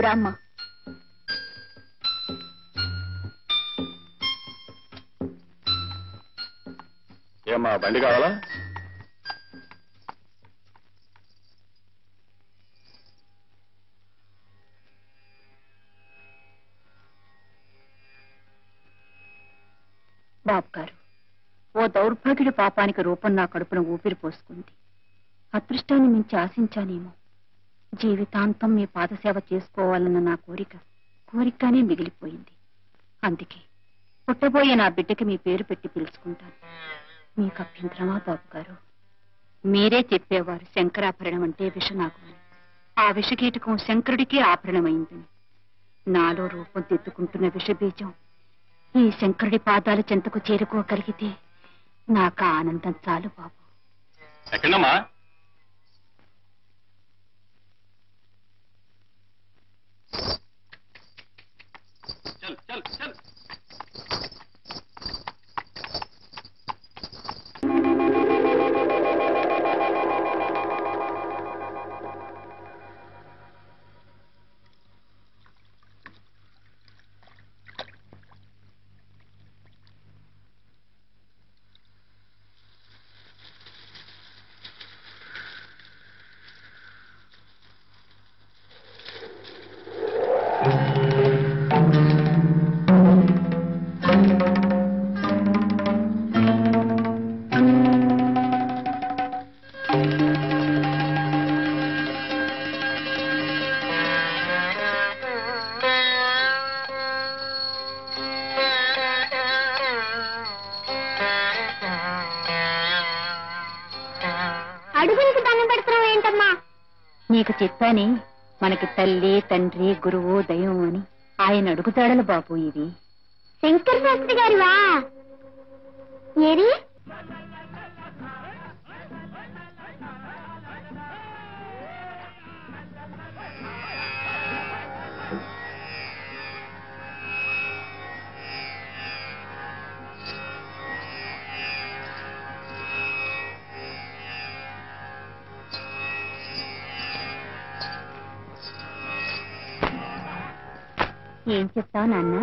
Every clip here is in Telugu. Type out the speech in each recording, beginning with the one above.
రామ్మా. ఏమ్మా బండి కావాలా? బాబు గారు, ఓ దౌర్భాగ్యుడి పాపానికి రూపం నా కడుపున ఊపిరి పోసుకుంది. అదృష్టాన్ని మించి ఆశించానేమో. జీవితాంతం మీ పాదసేవ చేసుకోవాలన్న నా కోరికగానే మిగిలిపోయింది. అందుకే పుట్టబోయే నా బిడ్డకి మీ పేరు పెట్టి పిలుచుకుంటాను. మీకు అభ్యంతరమా బాబు గారు? మీరే చెప్పేవారు శంకరాభరణం అంటే విషనాగు అని. ఆ విషకీటకం శంకరుడికే ఆభరణమైందని. నాలో రూపం దిద్దుకుంటున్న విషబీజం ఈ శంకరుడి పాదాల చెంతకు చేరుకోగలిగితే నాకు ఆనందం చాలు బాబు. ఎక్కడమ్మా? చల్ చల్ చల్. అడుగులకు దండం పెడుతున్నావు ఏంటమ్మా? నీకు చెప్పాని మనకి తల్లి తండ్రి గురువు దైవం అని. ఆయన అడుగుతాడలు బాబు ఇవి. శంకర శాస్త్రి గారివా? ఏరి ఏం చెప్తావు నాన్న?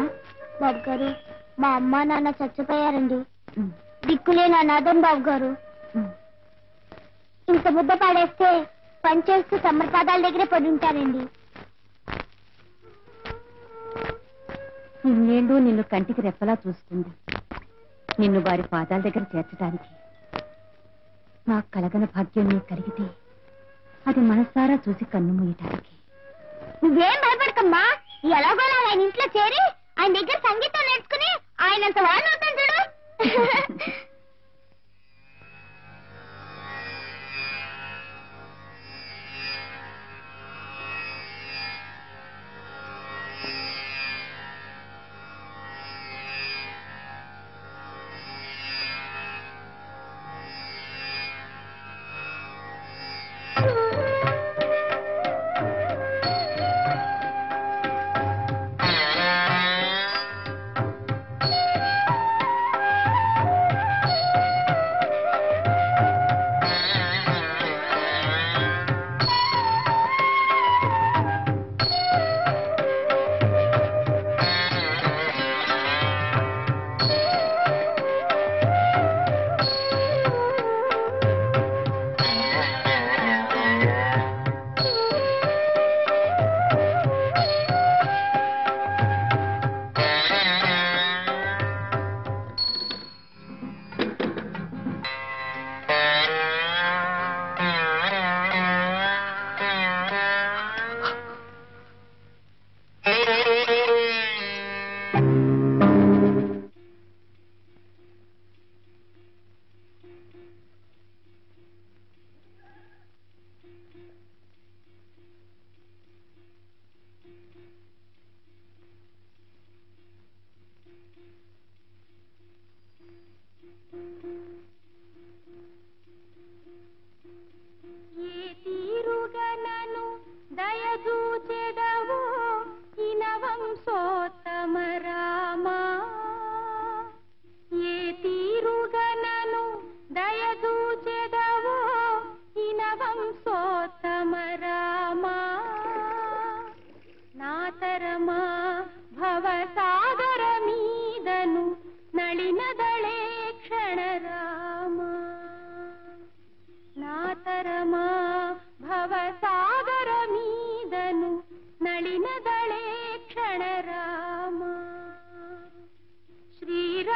బాబు గారు, మా అమ్మ నాన్న చచ్చిపోయారండి. దిక్కులేని అనాథం బాబు గారు. ఇంత ముద్ద పాడేస్తే పనిచేస్తూ సమర్పాదాల దగ్గరే పడి ఉంటారండి. ఇన్నేళ్ళు నిన్ను కంటికి రెప్పలా చూస్తుంది. నిన్ను వారి పాదాల దగ్గర చేర్చడానికి నాకు కలగన భాగ్యం నీకు కలిగితే అది మనసారా చూసి కన్ను మూయటానికి. నువ్వేం భయపడకమ్మా. ఎలాగోలా ఆయన ఇంట్లో చేరి ఆయన దగ్గర సంగీతం నేర్చుకుని ఆయనంత వాడిని అవుతాను చూడు.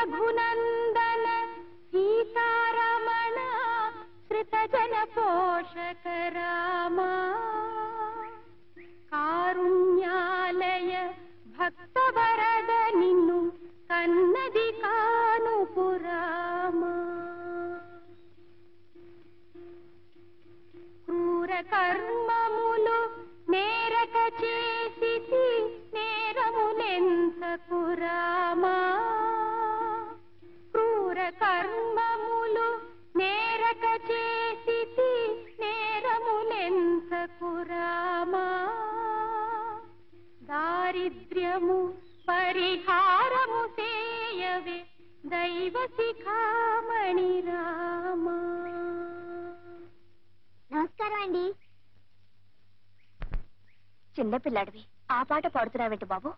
రఘునందన సీతారమణ శ్రితజన పోషక రామ కారుణ్యాలయ భక్తవరద నిన్ను కన్నది కాను పురామ క్రూర కర్మములు నేరక చేసి నేరములెంతకు రామా క్రూర కర్మములు నేరక చేసి నేరములెంతకు రామా దారిద్ర్యము పరిహారము చేయవే దైవ శిఖామణి రామా. నమస్కారం అండి. చిన్నపిల్లాడివి ఆ పాట పాడుతున్నావేంటి బాబు?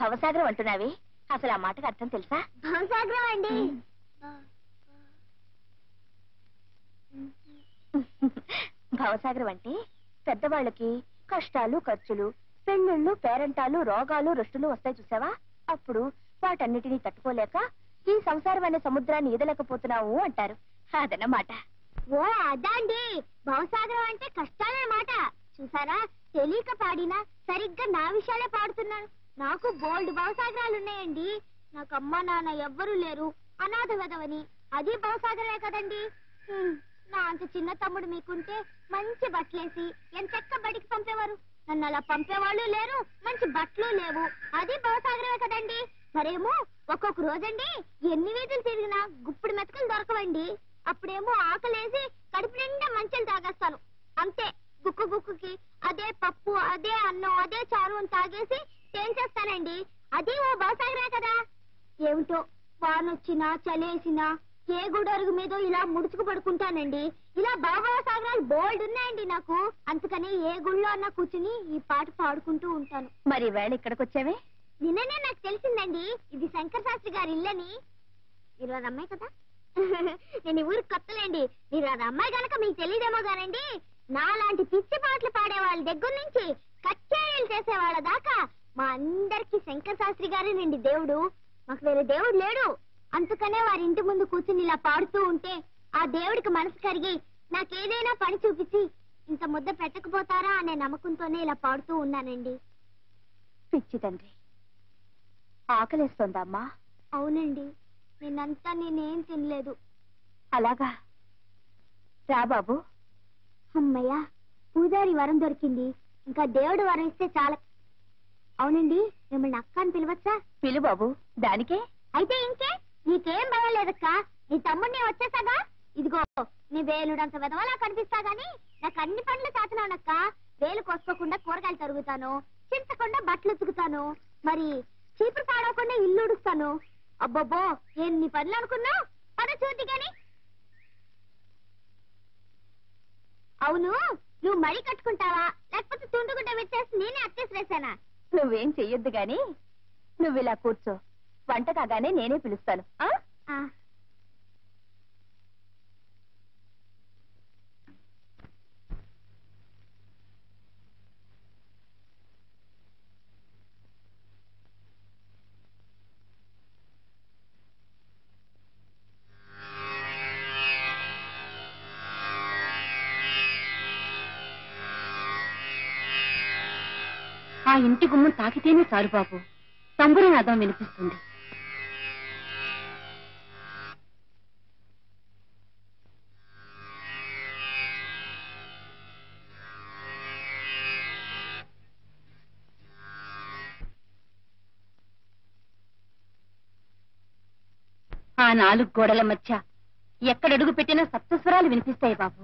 భవసాగరం అంటున్నావి, అసలు ఆ మాటకు అర్థం తెలుసా? భవసాగరం అండి. భవసాగరం అంటే పెద్దవాళ్ళకి కష్టాలు ఖర్చులు పెళ్ళిళ్ళు పేరంటాలు రోగాలు రుష్టులు వస్తాయి చూసావా, అప్పుడు వాటన్నిటినీ తట్టుకోలేక ఈ సంసారం అనే సముద్రాన్ని ఈదలేకపోతున్నావు అంటారు. అదన్నమాట. ఓ అదా అండి, భవసాగరం అంటే కష్టాలన్నమాట. చూసారా, తెలియక పాడినా సరిగ్గా నా విషయాలే పాడుతున్నాను. నాకు బోల్డ్ భవసాగరాలు ఉన్నాయండి. నాకు అమ్మ నాన్న ఎవ్వరూ లేరు, అనాథ వెదవని. అది భవసాగరమే కదండి. నా అంత చిన్న తమ్ముడు మీకుంటే మంచి బట్టలేసి ఎంతెక్క బడికి పంపేవారు. నన్ను అలా పంపేవాళ్ళు లేరు, మంచి బట్టలు లేవు. అది భవసాగరమే కదండి. మరేమో ఒక్కొక్క రోజండి ఎన్ని వీధులు తిరిగినా గుప్పుడు మెతకలు దొరకవండి. అప్పుడేమో ఆకలేసి కడుపు నిండా మంచెలు తాగేస్తాను. అంతే, గుక్కు గుక్కుకి అదే పప్పు అదే అన్నం అదే చారు అని తాగేసి తేల్చేస్తానండి. అది ఓ భవసాగరమే కదా. ఏమిటో వానొచ్చినా చలేసినా ఏ గుడరుగు మీద ఇలా ముడుచుకు పడుకుంటానండి. ఇలా భవసాగరాలు బోల్డ్ ఉన్నాయండి నాకు. అందుకని ఏ గుళ్ళో అన్నా కూర్చుని ఈ పాట పాడుకుంటూ ఉంటాను. మరి వేళ ఇక్కడికి వచ్చావే? నిన్ననే నాకు తెలిసిందండి ఇది శంకర శాస్త్రి గారి ఇల్లని. మీరు అది అమ్మాయి కదా. నేను ఈ ఊరికి కొత్తలేండి. మీరు అది అమ్మాయి గనక మీకు తెలియదేమో గానండి, నాలాంటి పిచ్చి పాటలు పాడే వాళ్ళ దగ్గర నుంచి కచ్చేరీలు చేసే వాళ్ళ దాకా మా అందరికి శంకర శాస్త్రి గారేనండి దేవుడు. మాకు వేరే దేవుడు లేడు. అందుకనే వారి ఇంటి ముందు కూర్చుని ఇలా పాడుతూ ఉంటే ఆ దేవుడికి మనసు కరిగి నాకేదైనా పని చూపించి ఇంత ముద్ద పెట్టకపోతారా అనే నమ్మకంతోనే ఇలా పాడుతూ ఉన్నానండి. పిచ్చి తండ్రి, ఆకలేస్తోందా అమ్మా? అవునండి, నిన్నంతా నేనేం తినలేదు. అలాగా, రా బాబు. అమ్మయ్యా, పూజారి వరం దొరికింది. ఇంకా దేవుడు వరం ఇస్తే చాలా. అవునండి, మిమ్మల్ని అక్క అని పిలవచ్చా? పిలు బాబు. దానికే అయితే ఇంకే, నీకేం భయం లేదక్క. నీ తమ్ముడిని వచ్చేసాగా. ఇదిగో నీ వేలుడంత వెదవలా కనిపిస్తా గాని నాకు అన్ని పనులు చేతనానక్క. వేలు కోసుకోకుండా కూరగాయలు తరుగుతాను, చింతకుండా బట్టలు ఉతుకుతాను, మరి చీపురు పాడవకుండా ఇల్లు ఉడుస్తాను. అబ్బబ్బో, ఎన్ని పనులు అనుకున్నావు. పద చూద్ది గాని. అవును, నువ్వు మడి కట్టుకుంటావా లేకపోతే తుండుగుడ్డ పెట్టేసి నేనే అత్తేసి వేసానా? నువ్వేం చెయ్యొద్దు గాని నువ్వు ఇలా కూర్చో. వంట కాగానే నేనే పిలుస్తాను. ఆ ఇంటి గుమ్మం తాకితేనే చాలు బాబు, తంబురి నాదం వినిపిస్తుంది. ఆ నాలుగు గోడల మధ్య ఎక్కడడుగు పెట్టినా సప్తస్వరాలు వినిపిస్తాయి బాబు.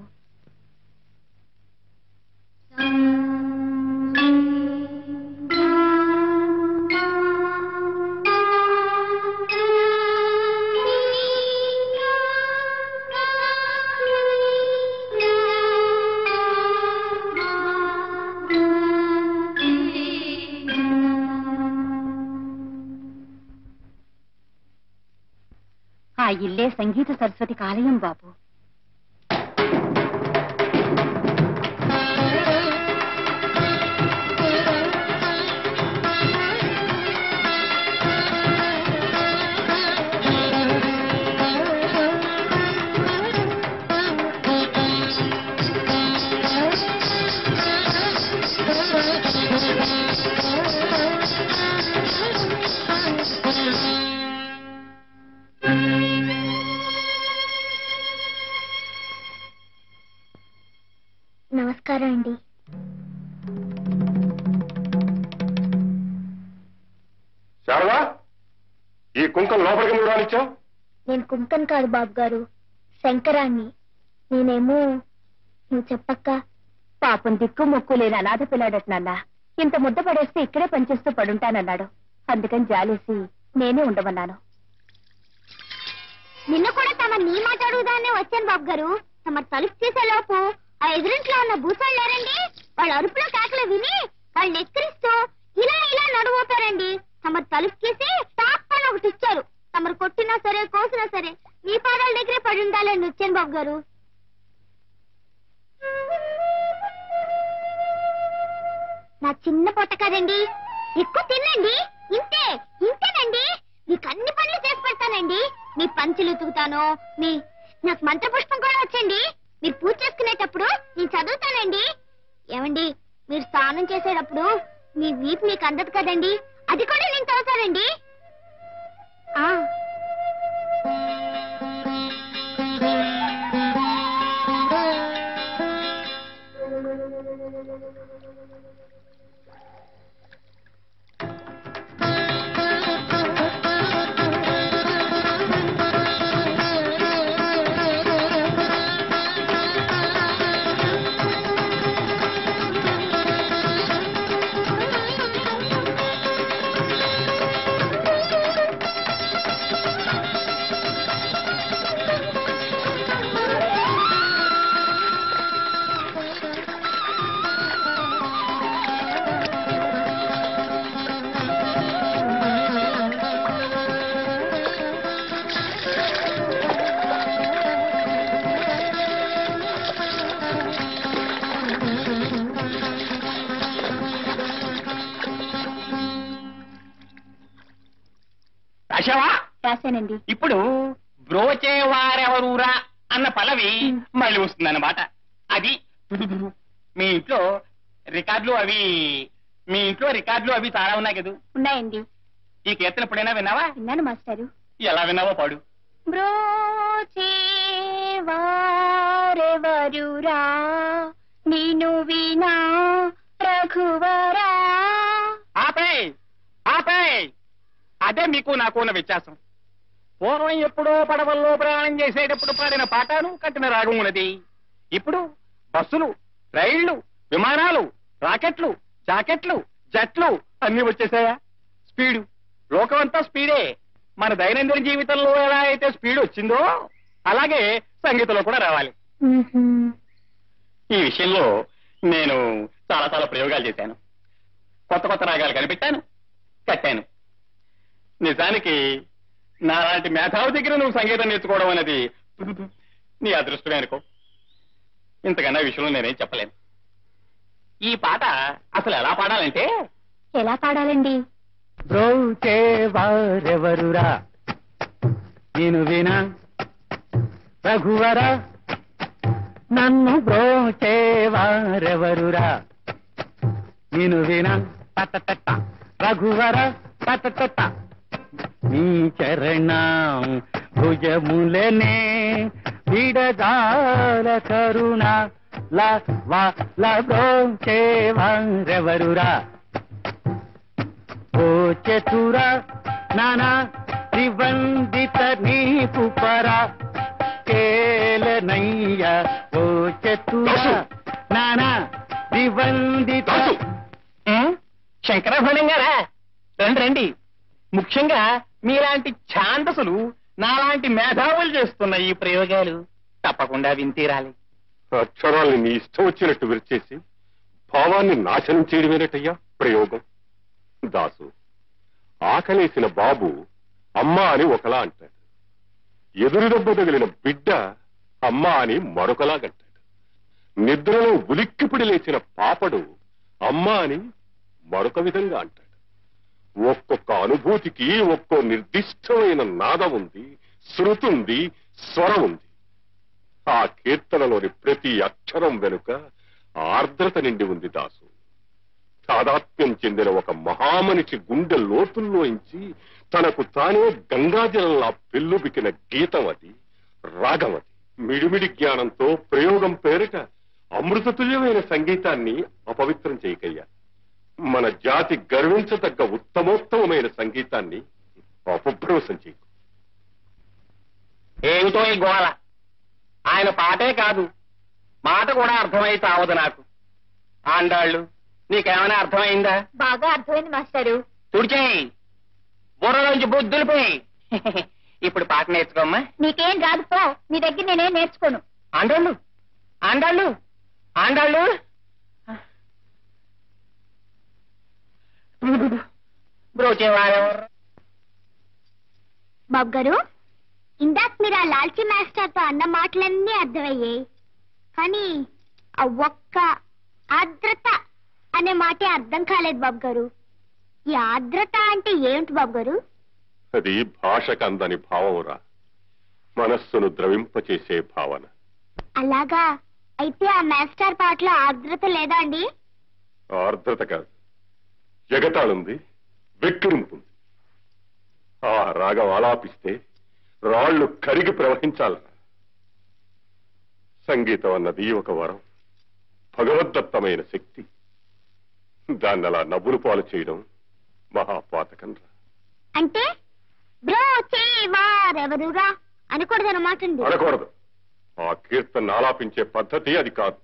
ఆ ఇల్లే సంగీత సరస్వతి ఆలయం బాబు. నమస్కారం అండి. శారదా, ఈ కుంకం లోపలికి నువ్వు రానిచ్చావు? నేను కుంకన్ కాదు బాబు గారు, శంకరాన్ని. నేనేమో నువ్వు చెప్పక్క. పాపం దిక్కు మొక్కు లేని అనాథ పిల్లాడట నాన్న. ఇంత ముద్ద పడేస్తే ఇక్కడే పనిచేస్తూ పడుంటానన్నాడు. అందుకని జాలేసి నేనే ఉండమన్నాను. నిన్న కూడా తమ నీ మాట అడుగుదానే వచ్చాను బాబు గారు. తమ తలుపు తీసే లోపు ఆ ఎదురింట్లో ఉన్న భూసాలు లేరండి, వాళ్ళ అరుపులో కేకలు విని వాళ్ళని ఎక్కిరిస్తూ ఇలా ఇలా నడువుతారండి. తమ తలుపు తీసి తాప్పని ఒకటి ఇచ్చారు. తమరు కొట్టినా సరే కోసినా సరే మీ పాదాల దగ్గరే పడి ఉండాలని వచ్చాను బాబు గారు. నా చిన్న పొట్ట కదండి, ఎక్కువ తినండి. ఇంతేనండి. మీకు అన్ని పనులు చేసి పెడతానండి. మీ పంచులు ఉతుకుతాను. నాకు మంత్రపుష్పం కూడా వచ్చండి. మీరు పూజ చేసుకునేటప్పుడు నేను చదువుతానండి. ఏమండి, మీరు స్నానం చేసేటప్పుడు మీ వీపు మీకు అందదు కదండి, అది కూడా నేను చదువుతానండి. రాశానండి. ఇప్పుడు బ్రోచేవారెవరూరా అన్న పల్లవి మళ్ళీ వస్తుందన్నమాట. అది మీ ఇంట్లో రికార్డులు అవి చాలా ఉన్నాయి కదా? ఉన్నాయండి. ఈ కీర్తన ఎప్పుడైనా విన్నావా? విన్నాను మాస్టారు. ఎలా విన్నావో పాడు. బ్రోచేవారెవరూరా నిన్ను వినా రఘువరా. ఆపే అదే మీకు నాకు ఉన్న వ్యత్యాసం. పూర్వం ఎప్పుడో పడవల్లో ప్రయాణం చేసేటప్పుడు పాడిన పాటను కట్టిన రాగం ఉన్నది. ఇప్పుడు బస్సులు, రైళ్లు, విమానాలు, రాకెట్లు, జాకెట్లు, జట్లు అన్ని వచ్చేసాయా? స్పీడు, లోకమంతా స్పీడే. మన దైనందిన జీవితంలో ఎలా అయితే స్పీడ్ వచ్చిందో అలాగే సంగీతంలో కూడా రావాలి. ఈ విషయంలో నేను చాలా చాలా ప్రయోగాలు చేశాను. కొత్త కొత్త రాగాలు కనిపెట్టాను, కట్టాను. నిజానికి నాలాంటి మేధావి దగ్గర నువ్వు సంగీతం నేర్చుకోవడం అనేది నీ అదృష్టమే అనుకో. ఇంతకన్నా విషయంలో నేనేం చెప్పలేను. ఈ పాట అసలు ఎలా పాడాలంటే, ఎలా పాడాలండి? బ్రోచేవారెవరురా నేను వినా రఘువరా, నన్ను బ్రోచేవారెవరురా నేను వినా తట రఘువరా తట. నీ చరణం భుజములనే విడదాల కరుణ బ్రోచేవారెవరురా. ఓ చతుర నానా త్రివందిత నీకు పరా కేలనయ్య. ఓ చతుర నానా త్రివందిత. శంకరభరణం గారా, రండి. ముఖ్యంగా మీలాంటి ఛాందసులు నాలాంటి మేధావులు చేస్తున్న ఈ ప్రయోగాలు తప్పకుండా వింతీరాలి. అక్షరాల్ని నీ ఇష్టం వచ్చినట్టు విరిచేసి భావాన్ని నాశనం చేయడమేనటయ్యా ప్రయోగం. దాసు, ఆకలేసిన బాబు అమ్మా అని ఒకలా అంటాడు, ఎదురు దెబ్బ తగిలిన బిడ్డ అమ్మా అని మరొకలాగంటాడు, నిద్రలో ఉలిక్కిపిడి లేచిన పాపడు అమ్మా అని మరొక విధంగా అంటాడు. ఒక్కొక్క అనుభూతికి ఒక్కో నిర్దిష్టమైన నాదం ఉంది, శృతుంది, స్వరం ఉంది. ఆ కీర్తనలోని ప్రతి అక్షరం వెనుక ఆర్ద్రత నిండి ఉంది దాసు. తాదాత్మ్యం చెందిన ఒక మహామనిషి గుండె లోతుల్లోంచి తనకు తానే గంగాజలంలా పెల్లుబికిన గీతం అది, రాగం అది. మిడిమిడి జ్ఞానంతో ప్రయోగం పేరిట అమృతతుల్యమైన సంగీతాన్ని అపవిత్రం చేయకయ్యా. మన జాతి గర్వించదగ్గ ఉత్తమోత్తమైన సంగీతాన్ని అపభ్రంశం చేయకు. ఏమిటో ఈ గోళ. ఆయన పాటే కాదు, మాట కూడా అర్థమై చావదు నాకు. ఆండాళ్ళు, నీకేమైనా అర్థమైందా? బాగా అర్థమైంది మాస్టారు. తుడిచేయి, బుర్రలోంచి బుద్ధులు పోయి. ఇప్పుడు పాట నేర్చుకోమ్మా. నీకేం రాదు పో, నీ దగ్గర నేనేం నేర్చుకోను. ఆండాళ్ళు, ఆండాళ్ళు, ఆండాళ్ళు. బ్రోచేవారెవరు? బాబు గారు, ఇందాక మీరు ఆ లాల్చీ మాస్టర్తో అన్న మాటలన్నీ అర్థమయ్యాయి, కానీ ఆ ఒక్క ఆర్ద్రత అనే మాటే అర్థం కాలేదు బాబు గారు. ఈ ఆర్ద్రత అంటే ఏమిటి బాబు గారు? అది భాషకు అందని భావమురా, మనస్సును ద్రవింపచేసే భావన. అలాగా? అయితే ఆ మాస్టర్ పాటలో ఆర్ద్రత లేదా అండి? ఆర్ద్రత కాదు, జగతాళుంది, వెక్కిరింపుంది. ఆ రాగం ఆలాపిస్తే రాళ్లు కరిగి ప్రవహించాల. సంగీతం అన్నది ఒక వరం, భగవద్దత్తమైన శక్తి. దాన్ని అలా నవ్వులు పాలు చేయడం మహాపాతకం రా. అంటే బ్రోచేవారెవరురా అనకూడదన్నమాట. అనకూడదు. ఆ కీర్తన ఆలాపించే పద్ధతి అది కాదు.